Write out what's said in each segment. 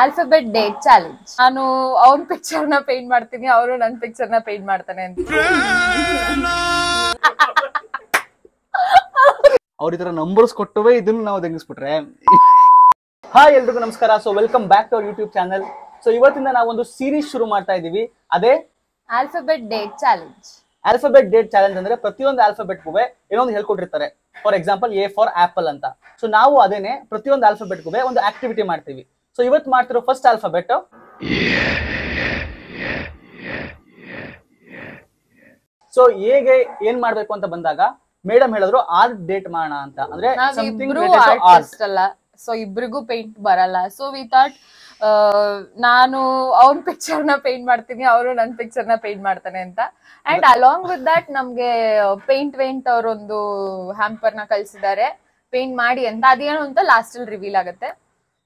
Alphabet date challenge. ನಾನು ಅವ್ನ picture ನ ಪೇಂಟ್ ಮಾಡ್ತೀನಿ, ಅವರು ನನ್ ಪಿಕ್ಚರ್ ನ ಪೇಂಟ್ ಮಾಡ್ತಾನೆ ಅಂತ. ಅವ್ರ ಈ ತರ ನಂಬರ್ಸ್ ಕೊಟ್ಟವೇ ಇದನ್ನ ನಾವು ತೆಗಿಸ್ಬಿಟ್ರೆ. ಹಾಯ್ ಎಲ್ರಿಗೂ ನಮಸ್ಕಾರ. So welcome back to our YouTube channel. So ಇವತ್ತಿಂದ ನಾವೊಂದು ಸೀರೀಸ್ ಶುರು ಮಾಡ್ತಾ ಇದೀವಿ, ಅದೇ alphabet date challenge. Alphabet date challenge ಅಂದ್ರೆ ಪ್ರತಿಯೊಂದು ಆಲ್ಫಾಬೆಟ್ಗೂ ಏನೊಂದು ಹೇಳ್ಕೊಟ್ಟಿರ್ತಾರೆ. For example A for apple ಅಂತ. ಸೊ ನಾವು ಅದೇನೆ ಪ್ರತಿಯೊಂದು ಆಲ್ಫಾಬೆಟ್ಗೂ ಒಂದು ಆಕ್ಟಿವಿಟಿ ಮಾಡ್ತೀವಿ. ಸೊ ಇವತ್ತು ಮಾಡ್ತಿರೋ ಫಸ್ಟ್ ಆಲ್ಫಾಬೆಟ್ ಸೊ ಹೇಗೆ ಏನ್ ಮಾಡ್ಬೇಕು ಅಂತ ಬಂದಾಗ ಮೇಡಮ್ ಹೇಳಿದ್ರು ಆರ್ಟ್ ಡೇಟ್ ಮಾಡೋಣ ಅಂತ. ಅಂದ್ರೆ ಆರ್ಟಿಸ್ಟ್ ಅಲ್ಲ, ಸೊ ಇಬ್ರಿಗೂ ಪೇಂಟ್ ಬರಲ್ಲ. ಸೊ ವಿ ಥಾಟ್ ನಾನು ಅವ್ನ ಪಿಕ್ಚರ್ ನ ಪೇಂಟ್ ಮಾಡ್ತೀನಿ, ಅವರು ನನ್ ಪಿಕ್ಚರ್ ನ ಪೇಂಟ್ ಮಾಡ್ತಾನೆ ಅಂತ. ಅಂಡ್ ಅಲಾಂಗ್ ವಿತ್ ದಟ್ ನಮ್ಗೆ ಪೇಂಟ್ ಅವರೊಂದು ಹ್ಯಾಂಪರ್ ನ ಕಳ್ಸಿದ್ದಾರೆ ಪೇಂಟ್ ಮಾಡಿ ಅಂತ. ಅದೇನು ಅಂತ ಲಾಸ್ಟ್ ಅಲ್ಲಿ ರಿವೀಲ್ ಆಗುತ್ತೆ.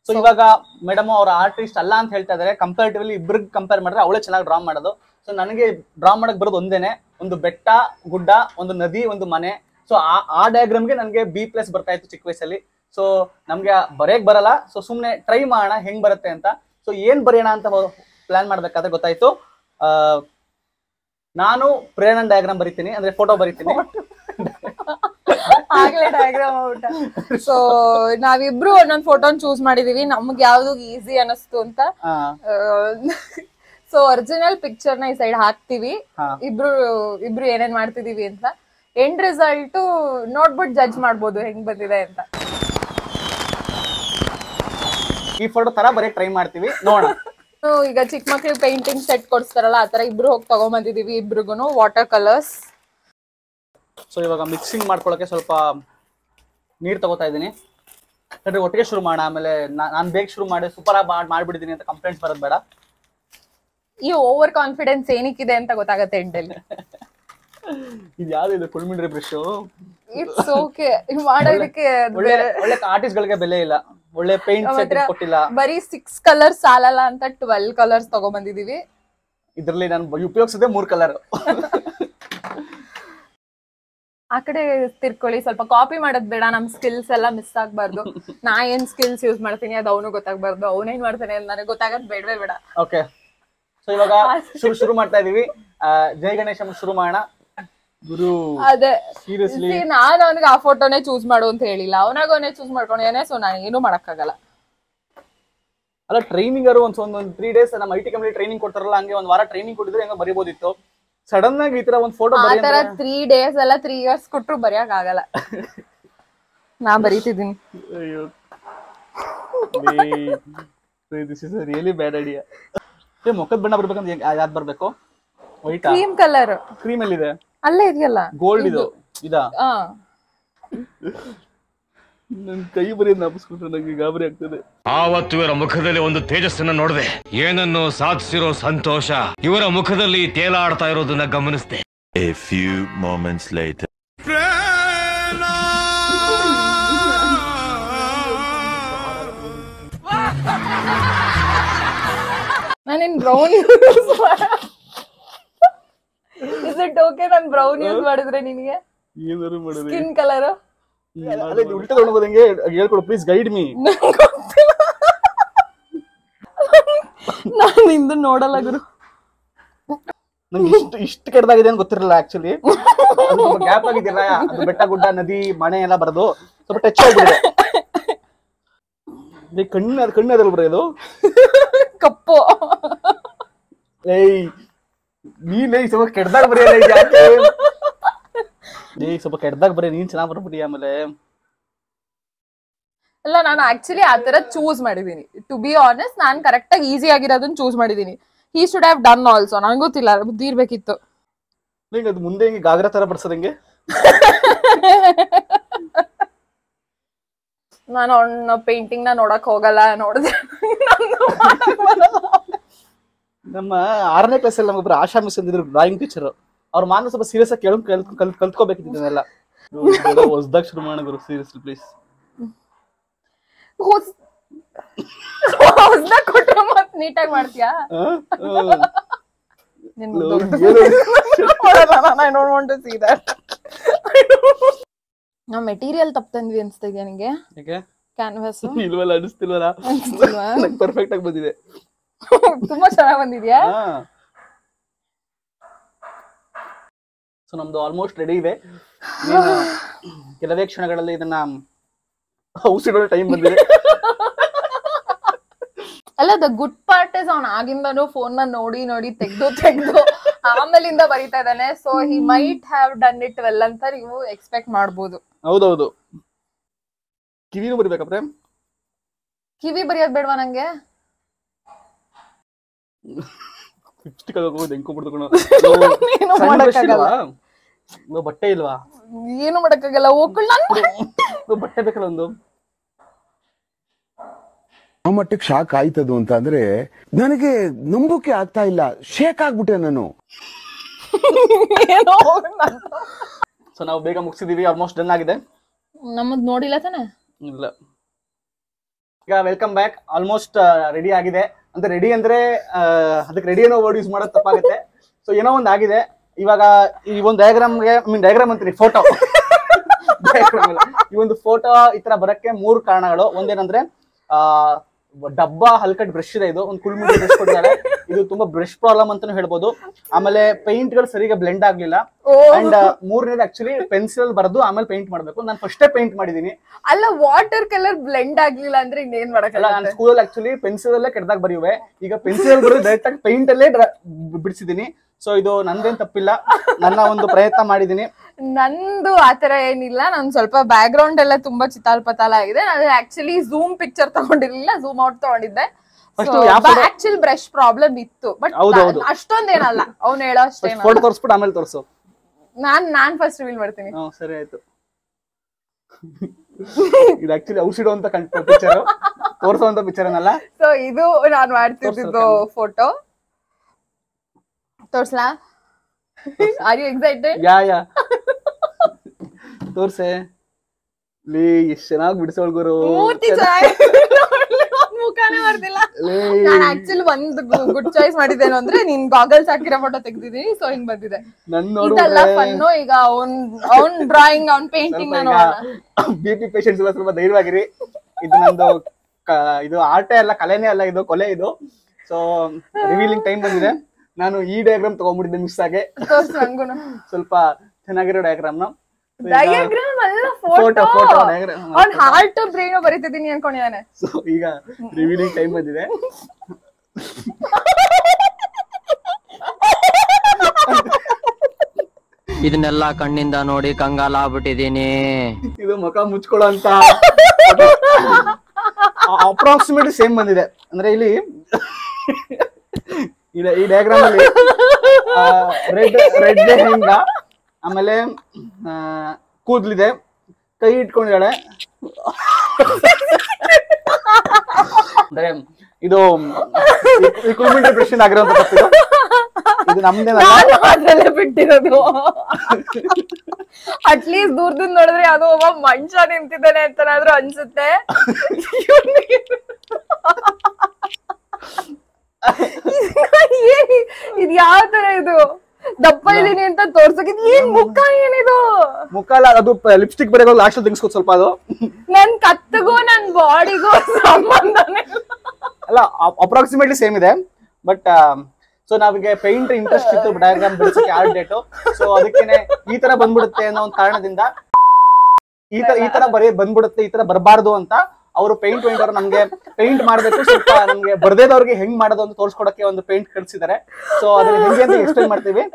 ಸೊ ಇವಾಗ ಮೇಡಮ್ ಅವ್ರ ಆರ್ಟಿಸ್ಟ್ ಅಲ್ಲ ಅಂತ ಹೇಳ್ತಾ ಇದಾರೆ. ಕಂಪೇರಿಟಿವ್ಲಿ ಇಬ್ರಿಗೆ ಕಂಪೇರ್ ಮಾಡಿದ್ರೆ ಅವಳೇ ಚೆನ್ನಾಗಿ ಡ್ರಾ ಮಾಡೋದು. ಸೊ ನನಗೆ ಡ್ರಾ ಮಾಡಕ್ ಬರೋದು ಒಂದೇನೆ, ಒಂದು ಬೆಟ್ಟ ಗುಡ್ಡ, ಒಂದು ನದಿ, ಒಂದು ಮನೆ. ಸೊ ಆ ಡಯಾಗ್ರಾಮ್ಗೆ ನನಗೆ B+ ಬರ್ತಾ ಇತ್ತು ಚಿಕ್ಕ ವಯಸ್ಸಲ್ಲಿ. ಸೊ ನಮ್ಗೆ ಬರೆಯಕ್ ಬರಲ್ಲ. ಸೊ ಸುಮ್ನೆ ಟ್ರೈ ಮಾಡೋಣ ಹೆಂಗ್ ಬರುತ್ತೆ ಅಂತ. ಸೊ ಏನ್ ಬರೆಯೋಣ ಅಂತ ಪ್ಲಾನ್ ಮಾಡ್ಬೇಕಾದ್ರೆ ಗೊತ್ತಾಯ್ತು, ನಾನು ಪ್ರೇರಣಾ ಡಯಾಗ್ರಾಮ್ ಬರೀತೀನಿ, ಅಂದ್ರೆ ಫೋಟೋ ಬರೀತೀನಿ. ಆಗ್ಲೇ ಡಯಾಗ್ರಾಮ್ ಔಟ್. ಸೊ ನಾವಿಬ್ರು ಒಂದೊಂದ್ ಫೋಟೋನ್ ಚೂಸ್ ಮಾಡಿದೀವಿ, ನಮ್ಗೆ ಯಾವ್ದು ಈಸಿ ಅನಿಸ್ತು ಅಂತ. ಸೊ ಒರಿಜಿನಲ್ ಪಿಕ್ಚರ್ ನ ಈ ಸೈಡ್ ಹಾಕ್ತಿವಿ, ಇಬ್ರು ಏನೇನ್ ಮಾಡ್ತಿದೀವಿ ಅಂತ. ಎಂಡ್ ರಿಸಲ್ಟ್ ನೋಡ್ಬಿಟ್ಟು ಜಡ್ಜ್ ಮಾಡ್ಬೋದು ಹೆಂಗ್ ಬಂದಿದೆ ಅಂತ. ಈ ಫೋಟೋ ತರ ಬರೀ ಟ್ರೈ ಮಾಡ್ತೀವಿ, ನೋಡೋಣ. ಈಗ ಚಿಕ್ಕ ಮಕ್ಳಿಗೆ ಪೇಂಟಿಂಗ್ ಸೆಟ್ ಕೊಡ್ಸ್ತಾರಲ್ಲ, ಆತರ ಇಬ್ರು ಹೋಗಿ ತಗೊಂಬಂದಿದೀವಿ, ಇಬ್ರಿಗೂನು ವಾಟರ್ ಕಲರ್ಸ್. ಸೊ ಇವಾಗ ಮಿಕ್ಸಿಂಗ್ ಮಾಡ್ಕೊಳಕ್ಕೆ ಸ್ವಲ್ಪ ನೀರ್ ತಗೋತಾ ಇದೀನಿ. ಒಟ್ಟಿಗೆ ಶುರು ಮಾಡೋಣ, ಆಮೇಲೆ ನಾನ್ ಬೇಗ ಶುರು ಮಾಡಿ ಸೂಪರ್ ಆಗಿ ಮಾಡ್ಬಿಟ್ಟಿದೀನಿ ಅಂತ ಕಂಪ್ಲೇಂಟ್ಸ್ ಬರೋದ್ ಬೇಡ. ಈ ಓವರ್ ಕಾನ್ಫಿಡೆನ್ಸ್ ಏನಕ್ಕಿದೆ ಅಂತ ಗೊತ್ತಾಗತ್ತೆ ಎಂಡಲ್ಲಿ. ಇದು ಯಾವ್ದು ಕುಳ್ಮಿಂಡ್ರಿ ಬ್ರಷ್? It's okay. ಮಾಡೋದಕ್ಕೆ ಒಳ್ಳೆ ಆರ್ಟಿಸ್ಟ್ ಗಳಿಗೆ ಬೆಲೆ ಇಲ್ಲ, ಒಳ್ಳೆ ಪೇಂಟ್ ಸೆಟ್ ಕೊಟ್ಟಿಲ್ಲ. ಬರೀ 6 ಕಲರ್ಸ್ ಸಾಲಲ್ಲ ಅಂತ 12 ಕಲರ್ಸ್ ತಗೊಂಡ್ಬಂದಿದೀವಿ. ಇದ್ರಲ್ಲಿ ನಾನು ಉಪಯೋಗಿಸದೆ 3 ಕಲರ್. ಆ ಕಡೆ ತಿರ್ಕೊಳ್ಳಿ, ಸ್ವಲ್ಪ ಕಾಪಿ ಮಾಡೋದ್ ಬೇಡ, ನಮ್ ಸ್ಕಿಲ್ಸ್ ಎಲ್ಲ ಮಿಸ್ ಆಗ್ಬಾರ್ದು. ನಾ ಏನ್ ಸ್ಕಿಲ್ಸ್ ಯೂಸ್ ಮಾಡ್ತೀನಿ ಅದು ಅವನು ಗೊತ್ತಾಗ್ಬಾರ್ದು, ಅವನೇನ್ ಮಾಡ್ತಾನೆ ನನಗೆ ಗೊತ್ತಾಗದ್ ಬೇಡವೇ ಬೇಡ. ಓಕೆ, ಸೊ ಇವಾಗ ಶುರು ಮಾಡ್ತಾ ಇದೀವಿ. ಜೈ ಗಣೇಶ ಶುರು ಮಾಡೋಣ. ಗುರು ಅದೇ ನಾನು ಅವನಿಗೆ ಆ ಫೋಟೋನೇ ಚೂಸ್ ಮಾಡು ಅಂತ ಹೇಳಿಲ್ಲ, ಅವನಾಗವನೇ ಚೂಸ್ ಮಾಡ್ಕೊಂಡಿದ್ದಾನೆ. ಸೊ ನಾನು ಏನು ಮಾಡಕ್ಕಾಗಲ್ಲ. ಅಲ್ಲ, ಟ್ರೈನಿಂಗ್ ಒಂದ್ 3 ಡೇಸ್ ನಮ್ಮ IT ಕಂಪನಿ ಟ್ರೈನಿಂಗ್ ಕೊಡ್ತಾರಲ್ಲ, ಹಂಗೆ ಒಂದ್ ವಾರ ಟ್ರೈನಿಂಗ್ ಕೊಟ್ಟಿದ್ರೆ ಹೆಂಗ ಬರಿಬೋದಿತ್ತು. ಸಡನ್ ಆಗಿ ಈ ತರ ಒಂದ್ ಫೋಟೋ 3 ಡೇಸ್ ಅಲ್ಲ 3 ಇಯರ್ಸ್ ಕೊಟ್ರು ಬರೆಯಕ್ ಆಗಲ್ಲ. ನಾ ಬರೀತಿದ್ದೀನಿ. This is really bad idea. ಮುಖದ ಬಣ್ಣ ಬರ್ಬೇಕಂದ್ರೆ ಯಾವ್ದು ಬರ್ಬೇಕು? White, cream colour. ಕ್ರೀಮ್ ಎಲ್ಲಿದೆ? ಅಲ್ಲೇ ಇದೆಯಲ್ಲ, ಗೋಲ್ಡ್. ಇದಾ? ನನ್ ಕೈ ಬರೀ ನಾಪಿಸ್ಕೊಂಡ್ರೆ ನಂಗೆ ಗಾಬರಿ ಆಗ್ತದೆ. ಆವತ್ತು ಇವರ ಮುಖದಲ್ಲಿ ಒಂದು ತೇಜಸ್ಸನ್ನ ನೋಡಿದೆ, ಏನನ್ನು ಸಾಧಿಸಿರೋ ಸಂತೋಷ ಇವರ ಮುಖದಲ್ಲಿ ತೇಲಾಡ್ತಾ ಇರೋದನ್ನ ಗಮನಿಸಿದೆ. A few moments later. ನಾನೇನ್ brown is it okay? Non brown use ಮಾಡಿದ್ರೆ ನಿನಗೆ ಏನಾದ್ರು ಮಾಡಿದ್ರೆ ಸ್ಕಿನ್ ಕಲರ್ ಅಲ್ಲ, ಉಲ್ಟಾ ತಗೊಂಡು ಹೆಂಗೆ ಹೇಳ್ಕೊಡು ಪ್ಲೀಸ್, ಗೈಡ್ ಮೀ. ನಾನು ಇಂದು ನೋಡಲ್ಲ ಗುರು, ನಂಗೆ ಇಷ್ಟು ಕೆಟ್ಟದಾಗಿದೆ ಅಂತ ಗೊತ್ತಿರಲಿಲ್ಲ ಆಕ್ಚುಲಿ. ಗ್ಯಾಪ್ ಆಗಿದೆಯಲ್ಲ, ಅದು ಬೆಟ್ಟ ಗುಡ್ಡ ನದಿ ಮನೆ ಎಲ್ಲ ಬರೋದು ಸ್ವಲ್ಪ ಟಚ್ ಆಗಿಬಿಡಿದೆ. ಕಣ್ಣು ಅದಲ್ಲ ಬರ ಇದು ಕಪ್ಪು. ಏಯ್ ನೀನ್ ಸ್ವಲ್ಪ ಕೆಡ್ದಾಗ ಬರೆಯಲ್ಲ, ಸ್ವಲ್ಪ ಕೆಡ್ದಾಗ ಬರೀ, ನೀನ್ ಚೆನ್ನಾಗ್ ಬರ್ಬಿಡಿ. ಆಮೇಲೆ ಅಲ್ಲ, ನಾನು ಆಕ್ಚುಲಿ ಆತರ ಚೂಸ್ ಮಾಡಿದೀನಿ. ಟು ಬಿ ಆನೆಸ್ಟ್, ನಾನ್ ಕರೆಕ್ಟ್ ಆಗಿ ಈಸಿ ಆಗಿರೋದನ್ನ ಚೂಸ್ ಮಾಡಿದೀನಿ. He should have done also. ನಂಗೆ ಗೊತ್ತಿಲ್ಲ, ಬುದ್ಧಿ ಇರ್ಬೇಕಿತ್ತು. ಅದು ಮುಂದೆ ಹಿಂಗೆ ಗಾಗ್ರಾ ತರ ಬಡ್ಸೋದಂಗೆ. ನಾನು ಅವ್ನ ಪೇಂಟಿಂಗ್ ನ ನೋಡಕ್ ಹೋಗಲ್ಲ, ನೋಡಿದ್ರೆ ನಮ್ಮ 6ನೇ ಕ್ಲಾಸಲ್ಲಿ ನಮಗೊಬ್ರು ಆಶಾ ಮಿಸ್ ಅಂದಿದ್ರು, ಡ್ರಾಯಿಂಗ್ ಟೀಚರ್. ಅವ್ರ ಮಾನ ಸ್ವಲ್ಪ ಸೀರಿಯಸ್ ಆಗಿ ಕಲ್ತ್ಕೋಬೇಕಿದ್ದೆಲ್ಲ. ಹೊಸದಾಗ ಶುರು ಮಾಡೋಣ ಗುರು, ಸೀರಿಯಸ್ಲಿ ಪ್ಲೀಸ್. ಹೊಸದಾಗ ಕೊಟ್ರೆ ಮತ್ ನೀಟಾಗಿ ಮಾಡ್ತೀಯಾ? ನಾವ್ ಮೆಟೀರಿಯಲ್ ತಪ್ಪು ತಂದ್ವಿ ಅನ್ಸ್ತಾ ಇದೆಯಾ ನಿಂಗೆ? ಕ್ಯಾನ್ವಾಸ್ ಇಲ್ವಲ್ಲ ಅನಿಸ್ತಿಲ್ವಲ್ಲ ನಂಗೆ ಪರ್ಫೆಕ್ಟ್ ಆಗಿ ಬಂದಿದೆ. ತುಂಬಾ ಚೆನ್ನಾಗಿ ಬಂದಿದ್ಯಾ? ಸೊ ನಮ್ದು ಆಲ್ಮೋಸ್ಟ್ ರೆಡಿ ಇದೆ. ಕೆಲವೇ ಕ್ಷಣಗಳಲ್ಲಿ ಇದನ್ನ ಔಷಧಿ ಟೈಮ್ ಬಂದಿದೆ. ಅಲ್ಲ ದ ಗುಡ್ ಪಾರ್ಟ್ ಇಸ್ ಅವ್ನ ಆಗಿಂದನು ಫೋನ್ ನ ನೋಡಿ ನೋಡಿ ತೆಗ್ದು ಆಮೇಲಿಂದ ಬರೀತಾ ಇದ್ದಾನೆ. So he might have done it well ಅಂತ ನೀವು ಎಕ್ಸ್ಪೆಕ್ಟ್ ಮಾಡ್ಬೋದು. ಹೌದೌದು. ಕಿವಿನೂ ಬರಿಬೇಕಾ ಪ್ರೇಮ್? ಕಿವಿ ಬರೆಯೋದ್ ಬೇಡವಾ ನಂಗೆ? ಬಟ್ಟೆ ಇಲ್ವಾ? ಏನು ಮಾಡಕ್ಕಾಗಲ್ಲ. ಬಟ್ಟೆ ಬೇಕಲ್ಲ ಒಂದು. ಆ ಮಟ್ಟಕ್ಕೆ ಶಾಕ್ ಆಯ್ತದು ಅಂತ ಅಂದ್ರೆ ನನಗೆ ನಂಬೋಕೆ ಆಗ್ತಾ ಇಲ್ಲ. ಶೇಕ್ ಆಗ್ಬಿಟ್ಟೆ ನಾನು. ಸೊ ನಾವು ಬೇಗ ಮುಗಿಸಿದೀವಿ. ಆಲ್ಮೋಸ್ಟ್ ಡನ್ ಆಗಿದೆ. ನಮ್ಮದ್ ನೋಡಿಲ್ಲ ತಾನೆ? ಇಲ್ಲ. ಈಗ ವೆಲ್ಕಮ್ ಬ್ಯಾಕ್. ಆಲ್ಮೋಸ್ಟ್ ರೆಡಿ ಆಗಿದೆ. ಅಂತ ರೆಡಿ ಅಂದ್ರೆ ಅದಕ್ಕೆ ರೆಡಿ ಅನ್ನೋ ವರ್ಡ್ ಯೂಸ್ ಮಾಡೋದು ತಪ್ಪಾಗುತ್ತೆ. ಸೊ ಏನೋ ಒಂದ್ ಆಗಿದೆ. ಇವಾಗ ಈ ಒಂದು ಡಯಾಗ್ರಾಮ್ಗೆ ಡಯಾಗ್ರಾಮ್ ಅಂತೀನಿ, ಫೋಟೋ ಡಯಾಗ್ರಾಮ್. ಈ ಒಂದು ಫೋಟೋ ಈ ತರ ಬರಕ್ಕೆ 3 ಕಾರಣಗಳು. ಒಂದೇನಂದ್ರೆ ಡಬ್ಬ ಹಲ್ಕಟ್ ಬ್ರಷ್ ಇದೆ. ಇದು ಒಂದು ಕುಳ್ಮುಡಿ ಬ್ರಷ್ ಕೊಟ್ಟಿದ್ದಾರೆ. ಇದು ತುಂಬಾ ಬ್ರಷ್ ಪ್ರಾಬ್ಲಮ್ ಅಂತಾನು ಹೇಳ್ಬೋದು. ಆಮೇಲೆ ಪೇಂಟ್ ಗಳು ಸರಿಗ ಬ್ಲೆಂಡ್ ಆಗ್ಲಿಲ್ಲ. ಅಂಡ್ ಮೂರನೇದು ಆಕ್ಚುಲಿ ಪೆನ್ಸಿಲ್ ಬರೆದು ಆಮೇಲೆ ಪೇಂಟ್ ಮಾಡ್ಬೇಕು. ನಾನು ಫಸ್ಟೇ ಪೇಂಟ್ ಮಾಡಿದೀನಿ. ಅಲ್ಲ ವಾಟರ್ ಕಲರ್ ಬ್ಲೆಂಡ್ ಆಗ್ಲಿಲ್ಲ ಅಂದ್ರೆ ಇನ್ನೇನ್ ಮಾಡಕ್ಕಲ್ಲ. ನಾನು ಸ್ಕೂಲಲ್ಲಿ ಆಕ್ಚುಲಿ ಪೆನ್ಸಿಲ್ ಅಲ್ಲೇ ಕೆಟ್ಟದಾಗ ಬರೆಯುವೆ. ಈಗ ಪೆನ್ಸಿಲ್ ಬರೆದು ಡೈರೆಕ್ಟ್ ಆಗಿ ಪೇಂಟ್ ಅಲ್ಲೇ ಬಿಡಿಸಿದೀನಿ. ಸೊ ಇದು ನಂದೇನ್ ತಪ್ಪಿಲ್ಲ, ನನ್ನ ಒಂದು ಪ್ರಯತ್ನ ಮಾಡಿದೀನಿ. ನಂದು ಆತರ ಏನಿಲ್ಲ. ನಾನು ಸ್ವಲ್ಪ ಬ್ಯಾಕ್ ಗ್ರೌಂಡ್ ಎಲ್ಲ ತುಂಬಾ ಚಿತಾಲ್ ಪತಾಲ ಆಗಿದೆ. ನಾನು ಆಕ್ಚುಲಿ ಝೂಮ್ ಪಿಕ್ಚರ್ ತಗೊಂಡಿರ್ಲಿಲ್ಲ, ಝೂಮ್ ಔಟ್ ತಗೊಂಡಿದ್ದೆ. ಆಕ್ಚುಲಿ ಬ್ರಷ್ ಪ್ರಾಬ್ಲಮ್ ಇತ್ತು, ಬಟ್ ಅಷ್ಟೊಂದೇನಲ್ಲ. ಅವ್ನು ಹೇಳೋ ಅಷ್ಟೇ. ಫೋಟೋ ತೋರಿಸ್ಬಿಟ್ಟು ಆಮೇಲೆ ತೋರಿಸು. ನಾನ್ ಫಸ್ಟ್ ರಿವೀಲ್ ಮಾಡ್ತೀನಿ. ಸರಿ ಆಯ್ತು. ಇದು ಆಕ್ಚುಲಿ ಔಷಧಿ ಅಂತ ಪಿಕ್ಚರ್, ತೋರಿಸುವಂತ ಪಿಕ್ಚರ್ ಏನಲ್ಲ. ಸೊ ಇದು ನಾನ್ ಮಾಡ್ತಿದ್ದು ಫೋಟೋ. ತೋರ್ಸ್ಲಾ? Are you excited? ಯಾ ತೋರ್ಸೆ. ಎಷ್ಟು ಚೆನ್ನಾಗಿ ಬಿಡಿಸೋಳ್ ಗುರು. ಮುಖಾನೇ ಬರ್ತಿಲ್ಲ. ನಾನು ಆಕ್ಚುಲಿ ಒಂದು ಗುಡ್ ಚಾಯ್ಸ್ ಮಾಡಿದ್ದೇನು ಅಂದ್ರೆ ನೀನ್ ಗಾಗಲ್ಸ್ ಹಾಕಿರೋ ಫೋಟೋ ತೆಗ್ದಿದೀನಿ. ಸೊ ಹಿಂಗ್ ಬಂದಿದೆ. ಇದೆಲ್ಲ ಫನ್ನು. ಈಗ ಅವ್ನ್ ಡ್ರಾಯಿಂಗ್, ಅವ್ನ್ ಪೇಂಟಿಂಗ್ BP ಪೇಷಂಟ್ಸ್ ಎಲ್ಲ ಸ್ವಲ್ಪ ಧೈರ್ಯವಾಗಿರಿ. ಇದು ನಂದು ಇದು ಆರ್ಟೇ ಅಲ್ಲ, ಕಲೆನೇ ಅಲ್ಲ, ಇದು ಕೊಲೆ. ಇದು ಸೊ ರಿವೀಲಿಂಗ್ ಟೈಮ್ ಬಂದಿದೆ. ನಾನು ಈ ಡಯಾಗ್ರಾಮ್ ತಗೊಂಡ್ಬಿಟ್ಟಿದ್ದೆ ಮಿಸ್ ಆಗಿ. ಸ್ವಲ್ಪ ಚೆನ್ನಾಗಿರೋ ಡಯಾಗ್ರಾಮ್ ನ ಡಯಾಗ್ರಾಮ್ ಅಲ್ಲ, ಫೋಟೋ. ಅವ್ನ್ ಹಾರ್ಟ್ ಬ್ರೈನ್ ಬರೀತಿದ್ದೀನಿ ಅನ್ಕೊಂಡಿದ್ದಾನೆ. ಸೊ ಈಗ ರಿವೀಲಿಂಗ್ ಟೈಮ್ ಬಂದಿದೆ. ಇದನ್ನೆಲ್ಲ ಕಣ್ಣಿಂದ ನೋಡಿ ಕಂಗಾಲ ಆಗ್ಬಿಟ್ಟಿದೀನಿ. ಇದು ಮುಖ ಮುಚ್ಕೊಳ್ಳೋ ಅಂತ ಅಪ್ರಾಕ್ಸಿಮೇಟ್ಲಿ ಸೇಮ್ ಬಂದಿದೆ. ಅಂದ್ರೆ ಇಲ್ಲಿ ಈ ಡಯಾಗ್ರಾಮ್ ಅಲ್ಲಿ ರೆಡ್ ಹೆಂಗ, ಆಮೇಲೆ ಕೂದ್ಲಿದೆ, ಕೈ ಇಟ್ಕೊಂಡಿದ್ದಾಳೆ. ಅಂದ್ರೆ ಇದು ಕುಲ್ಮಿಂಟಿ ಬ್ರಷ್ ಆಗಿರೋಂತ ತಪ್ಪಿದು. ಇದು ನಮ್ದೇನಲ್ಲ, ಬಿಟ್ಟಿರೋದು. ಅಟ್ಲೀಸ್ಟ್ ದೂರದಿಂದ ನೋಡಿದ್ರೆ ಅದು ಒಬ್ಬ ಮನುಷ್ಯ ನಿಂತಿದ್ದಾನೆ ಅಂತನಾದ್ರೂ ಅನ್ಸುತ್ತೆ. ಇದು ಯಾವ ತರ ಇದು ದಪ್ಪ ಇದೀನಿ ಅಂತ ತೋರ್ಸಕ್ ಏನ್ ಮುಖ ಏನಿದು? ಮುಖ ಅಲ್ಲ, ಅದು ಲಿಪ್ಸ್ಟಿಕ್ ಬರೆಯೋ ಲಾಸ್ಟ್ ತೆಗಿಸ್ಕೊ ಸ್ವಲ್ಪ. ಅದು ನನ್ ಕತ್ತಿಗೂ ನನ್ ಬಾಡಿಗೂ ಸಂಬಂಧನೇ ಅಲ್ಲ, ಅಪ್ರಾಕ್ಸಿಮೇಟ್ಲಿ ಸೇಮ್ ಇದೆ. ಬಟ್ ಸೊ ನಾವಿಗೆ ಪೇಂಟ್ ಇಂಟ್ರೆಸ್ಟ್ ಇತ್ತು ಡಯಾಗ್ರಾಮ್ ಬಿಡಿಸಕ್ಕೆ ಆರ್ಟ್ ಡೇಟು. ಸೊ ಅದಕ್ಕೇನೆ ಈ ತರ ಬಂದ್ಬಿಡುತ್ತೆ ಅನ್ನೋ ಒಂದು ಕಾರಣದಿಂದ ಈ ತರ ಬಂದ್ಬಿಡುತ್ತೆ, ಈ ತರ ಬರಬಾರ್ದು ಅಂತ ಅವರು ಪೇಂಟ್ ಅವರು ನಮ್ಗೆ ಪೇಂಟ್ ಮಾಡ್ಬೇಕು, ಸ್ವಲ್ಪ ನಮ್ಗೆ ಬರ್ದೇದವ್ರಿಗೆ ಹೆಂಗ್ ಮಾಡೋದು ಅಂತ ತೋರ್ಸ್ಕೊಡಕ್ಕೆ ಒಂದು ಪೇಂಟ್ ಕಳ್ಸಿದ್ದಾರೆ. ಸೊ ಅದನ್ನ ಹೆಂಗೆ ಅಂತ ಎಕ್ಸ್ಪ್ಲೈನ್ ಮಾಡ್ತೀವಿ.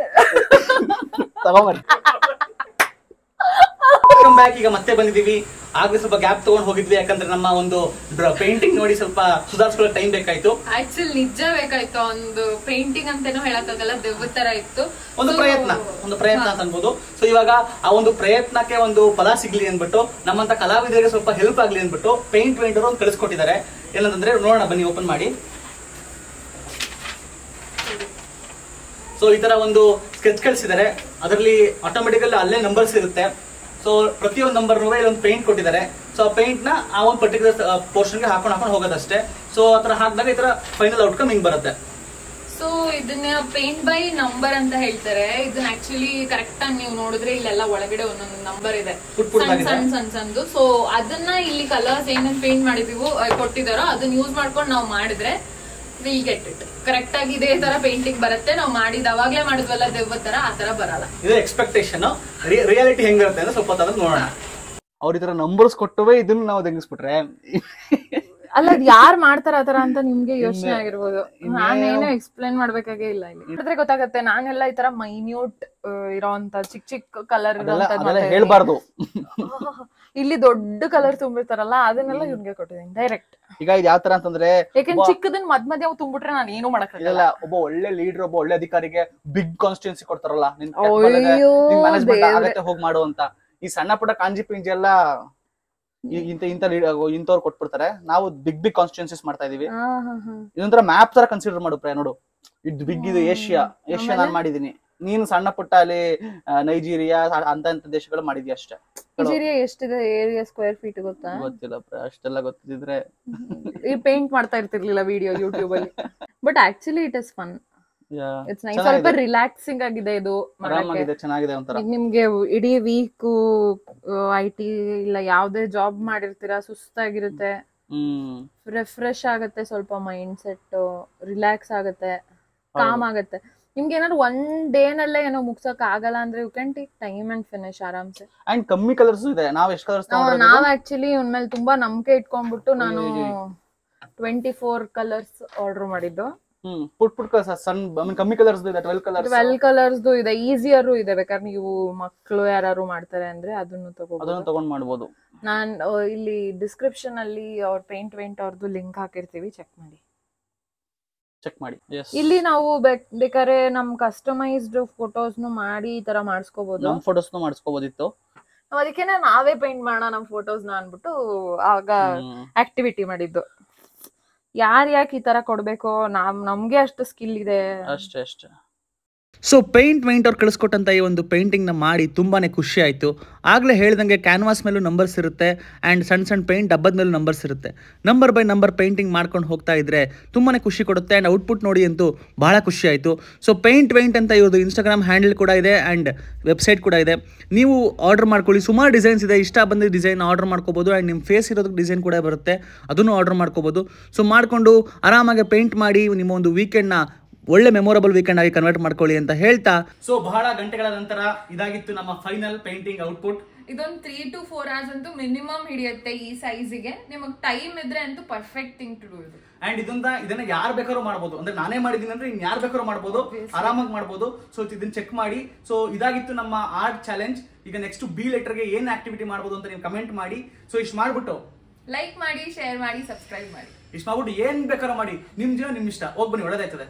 ತಗೊಂಬರ್ರಿ. ಈಗ ಮತ್ತೆ ಬಂದಿದೀವಿ. ಆಗ್ಲೇ ಸ್ವಲ್ಪ ಗ್ಯಾಪ್ ತಗೊಂಡ್ ಹೋಗಿದ್ವಿ, ಯಾಕಂದ್ರೆ ನಮ್ಮ ಒಂದು ಪೇಂಟಿಂಗ್ ನೋಡಿ ಸ್ವಲ್ಪ ಸುಧಾರಿಸ್ಕೊಳ್ಳೋ ಟೈಮ್ ಬೇಕಾಯ್ತು. ಆಕ್ಚುಲಿ ನಿಜ ಬೇಕಾಯ್ತು. ಒಂದು ಪೇಂಟಿಂಗ್ ಅಂತೇನೋ ಹೇಳಕ್ಕಾಗಲ್ಲ, ದೆವ್ವದ ತರ ಇತ್ತು. ಒಂದು ಪ್ರಯತ್ನ ಅಂತ ಅನ್ಬೋದು. ಸೊ ಇವಾಗ ಆ ಒಂದು ಪ್ರಯತ್ನಕ್ಕೆ ಒಂದು ಫಲ ಸಿಗ್ಲಿ ಅನ್ಬಿಟ್ಟು, ನಮ್ಮಂತ ಕಲಾವಿದರಿಗೆ ಸ್ವಲ್ಪ ಹೆಲ್ಪ್ ಆಗ್ಲಿ ಅನ್ಬಿಟ್ಟು ಪೇಂಟ್ ಅವರು ಒಂದು ಕಳಿಸ್ಕೊಟ್ಟಿದ್ದಾರೆ. ಏನಂತಂದ್ರೆ ನೋಡೋಣ ಬನ್ನಿ, ಓಪನ್ ಮಾಡಿ. ಸೊ ಈ ತರ ಒಂದು ಸ್ಕೆಚ್ ಕಳಿಸಿದ್ದಾರೆ. ಅದರಲ್ಲಿ ಆಟೋಮೆಟಿಕಲಿ ಅಲ್ಲೇ ನಂಬರ್ಸ್ ಇರುತ್ತೆ. ಸೊ ಪ್ರತಿಯೊಂದು ನಂಬರ್ ಇಲ್ಲೊಂದು ಪೇಂಟ್ ಕೊಟ್ಟಿದ್ದಾರೆ. ಸೊ ಆ ಪೇಂಟ್ ನ ಆ ಒಂದು ಪರ್ಟಿಕ್ಯುಲರ್ ಪೋರ್ಷನ್ ಗೆ ಹಾಕೊಂಡು ಹೋಗೋದಷ್ಟೇ. ಸೊ ಆತರ ಹಾಕಿದಾಗ ಈ ತರ ಫೈನಲ್ ಔಟ್ಕಮ್ ಹಿಂಗ್ ಬರುತ್ತೆ. ಸೊ ಇದನ್ನ ಪೇಂಟ್ ಬೈ ನಂಬರ್ ಅಂತ ಹೇಳ್ತಾರೆ. ಇದನ್ನ ಆಕ್ಚುಲಿ ಕರೆಕ್ಟ್ ಆಗಿ ನೀವು ನೋಡಿದ್ರೆ ಇಲ್ಲೆಲ್ಲ ಒಳಗಡೆ ಒಂದೊಂದು ನಂಬರ್ ಇದೆ, ಸಣ್ಣ. ಸೊ ಅದನ್ನ ಇಲ್ಲಿ ಕಲರ್ಸ್ ಏನೇನ್ ಪೇಂಟ್ ಮಾಡಿದೀವೋ ಕೊಟ್ಟಿದಾರೋ ಅದನ್ನ ಯೂಸ್ ಮಾಡ್ಕೊಂಡು ನಾವು ಮಾಡಿದ್ರೆ ವಿಲ್ ಗೆಟ್ ಇಟ್. ಕರೆಕ್ಟ್ ಆಗಿ ಇದೇ ತರ ಪೇಂಟಿಂಗ್ ಬರುತ್ತೆ. ನಾವು ಮಾಡಿದ ಅವಾಗ್ಲೇ ಮಾಡಿದ್ವಲ್ಲ ದೆವ್ವ ತರ, ಆ ತರ ಬರಲ್ಲ. ಇದು ಎಕ್ಸ್ಪೆಕ್ಟೇಷನ್. ರಿಯಾಲಿಟಿ ಹೆಂಗಿರುತ್ತೆ ಅಂದ್ರೆ ಸ್ವಲ್ಪ ನೋಡೋಣ. ಅವ್ರ ಈ ತರ ನಂಬರ್ಸ್ ಕೊಟ್ಟವೇ ಇದನ್ನ ನಾವು ತೆಗಿಸ್ಬಿಟ್ರೆ ಅಲ್ಲ, ಅದ್ ಯಾರು ಮಾಡ್ತಾರ ಆತರ ಅಂತ ನಿಮ್ಗೆ ಯೋಚನೆ ಆಗಿರ್ಬೋದು. ನಾನೇನು ಎಕ್ಸ್ಪ್ಲೈನ್ ಮಾಡ್ಬೇಕಾಗೇ ಇಲ್ಲ. ಇಲ್ಲಿ ನೋಡಿದ್ರೆ ಗೊತ್ತಾಗತ್ತೆ. ನಾನೆಲ್ಲ ಈ ತರ ಮೈನ್ಯೂಟ್ ಇರೋಂತ ಚಿಕ್ಕ ಚಿಕ್ಕ ಕಲರ್ ಹೇಳ್ಬಾರ್ದು. ಇಲ್ಲಿ ದೊಡ್ಡ ಕಲರ್ ತುಂಬಿರ್ತಾರಲ್ಲ ಅದನ್ನೆಲ್ಲ ಇವ್ನಿಗೆ ಕೊಟ್ಟಿದ್ದೀನಿ ಡೈರೆಕ್ಟ್. ಈಗ ಇದು ಯಾವ ತರ ಅಂತಂದ್ರೆ, ಯಾಕಂದ್ರೆ ಚಿಕ್ಕದನ್ನ ಮಧ್ಯ ತುಂಬಿಟ್ರೆ ನಾನು ಏನು ಮಾಡಕ್ಕಾಗಲ್ಲ. ಒಬ್ಬ ಒಳ್ಳೆ ಲೀಡರ್, ಒಬ್ಬ ಒಳ್ಳೆ ಅಧಿಕಾರಿಗೆ ಬಿಗ್ ಕಾನ್ಸ್ಟಿಟ್ಯೂನ್ಸಿ ಕೊಡ್ತಾರಲ್ಲ, ಮ್ಯಾನೇಜ್ಮೆಂಟ್ ಆಗತ್ತೆ ಹೋಗಿ ಮಾಡು ಅಂತ. ಈ ಸಣ್ಣ ಪುಟ್ಟ ಕಾಂಜಿ ಪಿಂಜಿ ಎಲ್ಲ ಇಂಥವ್ರು ಕೊಟ್ಬಿಡ್ತಾರೆ. ನಾವು ಬಿಗ್ ಬಿಗ್ ಕಾನ್ಸ್ಟಿಟ್ಯೂನ್ಸಿಸ್ ಮಾಡ್ತಾ ಇದೀವಿ. ಇದೊಂಥರ ಮ್ಯಾಪ್ ತರ ಕನ್ಸಿಡರ್ ಮಾಡು ಪ್ರಿಯ. ನೋಡು, ಇದು ಬಿಗ್, ಇದು ಏಷ್ಯಾ ನಾನು ಮಾಡಿದೀನಿ. ನೀನು ಸಣ್ಣ ಪುಟ್ಟ ಅಲ್ಲಿ ನೈಜೀರಿಯಾ ಅಂತ ದೇಶಗಳು ಮಾಡಿದ್ಯಾ ಅಷ್ಟೇ. ನೈಜೀರಿಯಾ ಎಷ್ಟಿದೆ ಏರಿಯಾ ಸ್ಕ್ವೇರ್ ಫೀಟ್ ಗೊತ್ತಾ? ಗೊತ್ತಿಲ್ಲ ಅಷ್ಟೆಲ್ಲ ಗೊತ್ತಿದ್ರೆ ಈ ಪೇಂಟ್ ಮಾಡ್ತಾ ಇರ್ತಿರ್ಲಿಲ್ಲ ವಿಡಿಯೋ ಯೂಟ್ಯೂಬ್ ಅಲ್ಲಿ. But actually it is fun. It's nice. ಸ್ವಲ್ಪ ರಿಲ್ಯಾಕ್ಸಿಂಗ್ ಆಗಿದೆ ಇದು. ಚೆನ್ನಾಗಿದೆ ಒಂಥರ. ನಿಮ್ಗೆ ಇಡೀ ವೀಕ್ IT ಇಲ್ಲ ಯಾವ್ದೇ ಜಾಬ್ ಮಾಡಿರ್ತೀರಾ, ಸುಸ್ತಾಗಿರುತ್ತೆ, ರಿಫ್ರೆಶ್ ಆಗತ್ತೆ, ಸ್ವಲ್ಪ ಮೈಂಡ್ ಸೆಟ್ ರಿಲ್ಯಾಕ್ಸ್ ಆಗತ್ತೆ, ಕಾಮ್ ಆಗತ್ತೆ. ನಿಮ್ಗೆ ಏನಾದ್ರು ಒನ್ ಡೇ ನಲ್ಲೇ ಏನೋ ಮುಗ್ಸಕ್ ಆಗಲ್ಲ ಅಂದ್ರೆ you can take time and finish ಆರಾಮ್ಸೆ. ಅಂಡ್ ಕಮ್ಮಿ ಕಲರ್ಸ್ ಇದೆ. ನಾವ್ ಎಷ್ಟು ಕಲರ್ಸ್ ನಾವ್ ಆಕ್ಚುಲಿ ಇವ್ನ ಮೇಲೆ ತುಂಬಾ ನಂಬಿಕೆ ಇಟ್ಕೊಂಡ್ಬಿಟ್ಟು ನಾನು 24 ಕಲರ್ಸ್ ಆರ್ಡರ್ ಮಾಡಿದ್ದು. ಪುಟ್ ಸಣ್ಣ ಕಮ್ಮಿ ಕಲರ್ಸ್ ಇದೆ. 12 ಕಲರ್ಸ್ ಇದೆ. ಈಸಿಯರು ಇದೆ. ಬೇಕಾದ್ರೆ ನೀವು ಮಕ್ಕಳು ಯಾರು ಮಾಡ್ತಾರೆ ಅಂದ್ರೆ ಅದನ್ನು ತಗೊಂಡ್ ಮಾಡ್ಬೋದು. ನಾನ್ ಇಲ್ಲಿ ಡಿಸ್ಕ್ರಿಪ್ಷನ್ ಅಲ್ಲಿ ಅವ್ರ ಪೇಂಟ್ ಅವ್ರದ್ದು ಲಿಂಕ್ ಹಾಕಿರ್ತೀವಿ, ಚೆಕ್ ಮಾಡಿ. ಇಲ್ಲಿ ನಾವು ಬೇಕಾದ್ರೆ ನಮ್ ಕಸ್ಟಮೈಸ್ಡ್ ಫೋಟೋಸ್ನು ಮಾಡಿ ಈ ತರ ಮಾಡಿಸ್ಕೋಬಹುದು. ನಮ್ ಫೋಟೋಸ್ನು ಮಾಡಿಸ್ಕೋಬಹುದಿತ್ತು. ಅದಕ್ಕೆ ನಾವೇ ಪೇಂಟ್ ಮಾಡೋಣ ನಮ್ ಫೋಟೋಸ್ನ ಅನ್ಬಿಟ್ಟು ಆಗ ಆಕ್ಟಿವಿಟಿ ಮಾಡಿದ್ದು. ಯಾಕೆ ಈ ತರ ಕೊಡ್ಬೇಕು, ನಮ್ಗೆ ಅಷ್ಟು ಸ್ಕಿಲ್ ಇದೆ ಅಷ್ಟೇ. ಸೊ ಪೇಂಟ್ ಅವ್ರು ಕಳಿಸ್ಕೊಟ್ಟಂತ ಈ ಒಂದು ಪೇಂಟಿಂಗ್ನ ಮಾಡಿ ತುಂಬಾನೇ ಖುಷಿ ಆಯಿತು. ಆಗಲೇ ಹೇಳ್ದಂಗೆ ಕ್ಯಾನ್ವಾಸ್ ಮೇಲೂ ನಂಬರ್ಸ್ ಇರುತ್ತೆ ಆ್ಯಂಡ್ ಸಣ್ಣ ಪೇಂಟ್ ಡಬ್ಬದ ಮೇಲೂ ನಂಬರ್ಸ್ ಇರುತ್ತೆ. ನಂಬರ್ ಬೈ ನಂಬರ್ ಪೇಂಟಿಂಗ್ ಮಾಡ್ಕೊಂಡು ಹೋಗ್ತಾ ಇದ್ರೆ ತುಂಬಾ ಖುಷಿ ಕೊಡುತ್ತೆ. ಆ್ಯಂಡ್ ಔಟ್ಪುಟ್ ನೋಡಿ ಅಂತೂ ಭಾಳ ಖುಷಿ ಆಯಿತು. ಸೊ ಪೇಂಟ್ ಅಂತ ಇವ್ರದ್ದು ಇನ್ಸ್ಟಾಗ್ರಾಮ್ ಹ್ಯಾಂಡಲ್ ಕೂಡ ಇದೆ ಆ್ಯಂಡ್ ವೆಬ್ಸೈಟ್ ಕೂಡ ಇದೆ. ನೀವು ಆರ್ಡರ್ ಮಾಡ್ಕೊಳ್ಳಿ. ಸುಮಾರು ಡಿಸೈನ್ಸ್ ಇದೆ. ಇಷ್ಟ ಬಂದ ಡಿಸೈನ್ ಆರ್ಡರ್ ಮಾಡ್ಕೋಬೋದು. ಆ್ಯಂಡ್ ನಿಮ್ಮ ಫೇಸ್ ಇರೋದಕ್ಕೆ ಡಿಸೈನ್ ಕೂಡ ಬರುತ್ತೆ, ಅದನ್ನು ಆರ್ಡರ್ ಮಾಡ್ಕೋಬೋದು. ಸೊ ಮಾಡಿಕೊಂಡು ಆರಾಮಾಗಿ ಪೇಂಟ್ ಮಾಡಿ ನಿಮ್ಮ ಒಂದು ವೀಕೆಂಡ್ನ ಒಳ್ಳೆ ಮೆಮೊರಬಲ್ ವೀಕೆಂಡ್ ಆಗಿ ಕನ್ವರ್ಟ್ ಮಾಡ್ಕೊಳ್ಳಿ ಅಂತ ಹೇಳ್ತಾ, ಸೊ ಬಹಳ ಗಂಟೆಗಳ ನಂತರ ಇದಾಗಿತ್ತು ನಮ್ಮ ಫೈನಲ್ ಪೇಂಟಿಂಗ್ ಔಟ್ಪುಟ್. ಇದೊಂದು 3 to 4 hours ಅಂತೂ ಮಿನಿಮಮ್ ಹಿಡಿಯುತ್ತೆ ಈ ಸೈಜ್ಗೆ. ನಿಮಗೆ ಟೈಮ್ ಇದ್ರೆ ಅಂತೂ ಪರ್ಫೆಕ್ಟ್ ಥಿಂಗ್ ಟು ಡೂ ಇದು. ಅಂಡ್ ಇದನ್ನ ಯಾರು ಬೇಕಾದ್ರೂ ಮಾಡ್ಬೋದು. ಅಂದ್ರೆ ನಾನೇ ಮಾಡಿದೀನಿ ಅಂದ್ರೆ ಇನ್ ಯಾರು ಬೇಕಾದ್ರೂ ಮಾಡ್ಬೋದು, ಆರಾಮಾಗಿ ಮಾಡ್ಬೋದು. ಸೊ ಇದನ್ನ ಚೆಕ್ ಮಾಡಿ. ಸೊ ಇದಾಗಿತ್ತು ನಮ್ಮ ಆರ್ಟ್ ಚಾಲೆಂಜ್. ಈಗ ನೆಕ್ಸ್ಟ್ ಬಿ ಲೆಟರ್ಗೆ ಏನ್ ಆಕ್ಟಿವಿಟಿ ಮಾಡ್ಬೋದು ಅಂತ ನೀವು ಕಮೆಂಟ್ ಮಾಡಿ. ಸೊ ಇಷ್ಟು ಮಾಡ್ಬಿಟ್ಟು ಲೈಕ್ ಮಾಡಿ, ಶೇರ್ ಮಾಡಿ, ಸಬ್ಸ್ಕ್ರೈಬ್ ಮಾಡಿ. ಇಷ್ಟು ಮಾಡ್ಬಿಟ್ಟು ಏನ್ ಬೇಕಾದ್ರೂ ಮಾಡಿ. ನಿಮ್ ಜೀವನ ನಿಮ್ ಇಷ್ಟ. ಹೋಗ್ಬನ್ನಿ, ಒಳ್ಳೇದಾಯ್ತದೆ.